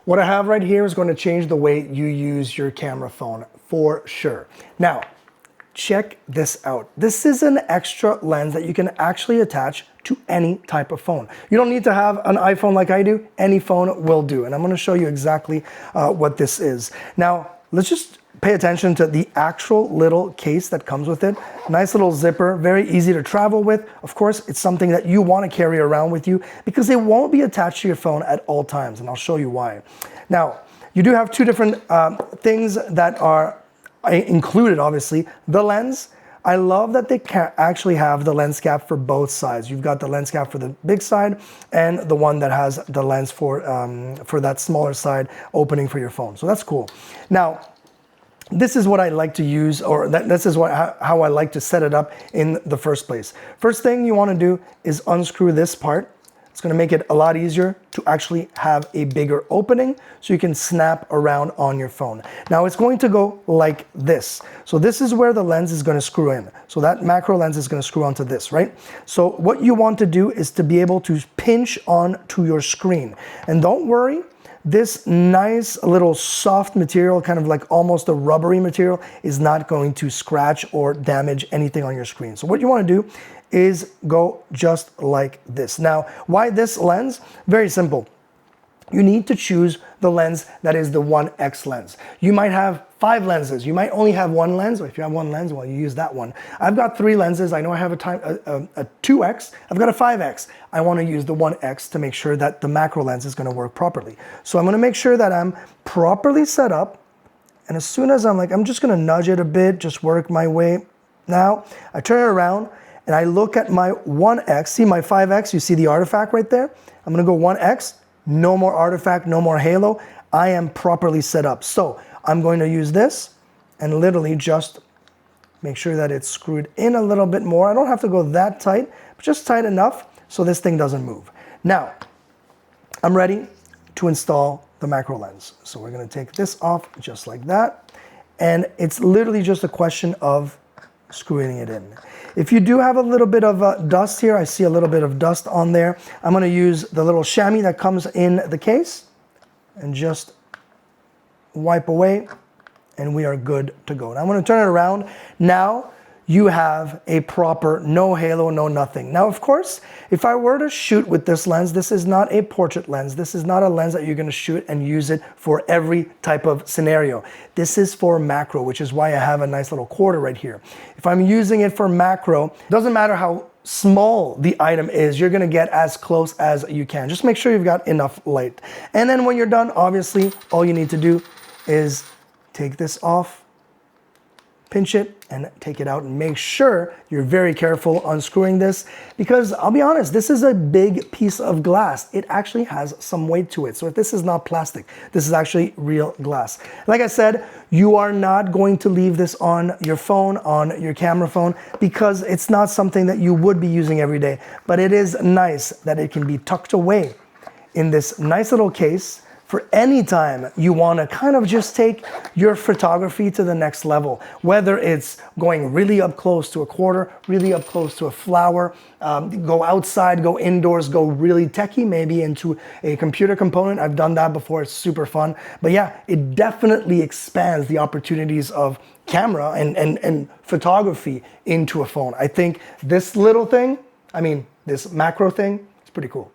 What I have right here is going to change the way you use your camera phone for sure. Now, check this out. This is an extra lens that you can actually attach to any type of phone. You don't need to have an iPhone like I do. Any phone will do. And I'm going to show you exactly what this is. Now, let's just pay attention to the actual little case that comes with it. Nice little zipper, very easy to travel with. Of course, it's something that you want to carry around with you because it won't be attached to your phone at all times, and I'll show you why. Now, you do have two different things that are included, obviously. The lens. I love that they can actually have the lens cap for both sides. You've got the lens cap for the big side and the one that has the lens for that smaller side opening for your phone. So that's cool. Now, this is what I like to use, or this is how I like to set it up in the first place. First thing you want to do is unscrew this part. It's going to make it a lot easier to actually have a bigger opening so you can snap around on your phone. Now it's going to go like this. So this is where the lens is going to screw in. So that macro lens is going to screw onto this, right? So what you want to do is to be able to pinch onto your screen. And don't worry, this nice little soft material, kind of like almost a rubbery material, is not going to scratch or damage anything on your screen. So what you want to do is go just like this. Now, why this lens? Very simple. You need to choose the lens that is the 1X lens. You might have 5 lenses. You might only have one lens. If you have one lens, well, you use that one. I've got 3 lenses. I know I have a 2X. I've got a 5X. I want to use the 1X to make sure that the macro lens is going to work properly. So I'm going to make sure that I'm properly set up. And as soon as I'm just going to nudge it a bit, just work my way. Now, I turn it around and I look at my 1X. See my 5X? You see the artifact right there? I'm going to go 1X. No more artifact, no more halo. I am properly set up. So I'm going to use this and literally just make sure that it's screwed in a little bit more. I don't have to go that tight, but just tight enough so this thing doesn't move. Now, I'm ready to install the macro lens. So we're going to take this off just like that. And it's literally just a question of screwing it in. If you do have a little bit of dust here, I see a little bit of dust on there. I'm going to use the little chamois that comes in the case and just wipe away, and we are good to go. Now I'm going to turn it around. Now you have a proper no halo, no nothing. Now, of course, if I were to shoot with this lens, this is not a portrait lens. This is not a lens that you're going to shoot and use it for every type of scenario. This is for macro, which is why I have a nice little quarter right here. If I'm using it for macro, doesn't matter how small the item is, you're going to get as close as you can. Just make sure you've got enough light. And then when you're done, obviously, all you need to do is take this off, pinch it, and take it out, and make sure you're very careful unscrewing this, because I'll be honest, this is a big piece of glass. It actually has some weight to it. So if this is not plastic, this is actually real glass. Like I said, you are not going to leave this on your phone, on your camera phone, because it's not something that you would be using every day. But it is nice that it can be tucked away in this nice little case for any time you want to kind of just take your photography to the next level, whether it's going really up close to a quarter, really up close to a flower, go outside, go indoors, go really techie, maybe into a computer component. I've done that before, it's super fun. But yeah, it definitely expands the opportunities of camera and photography into a phone. I think this little thing, this macro thing, it's pretty cool.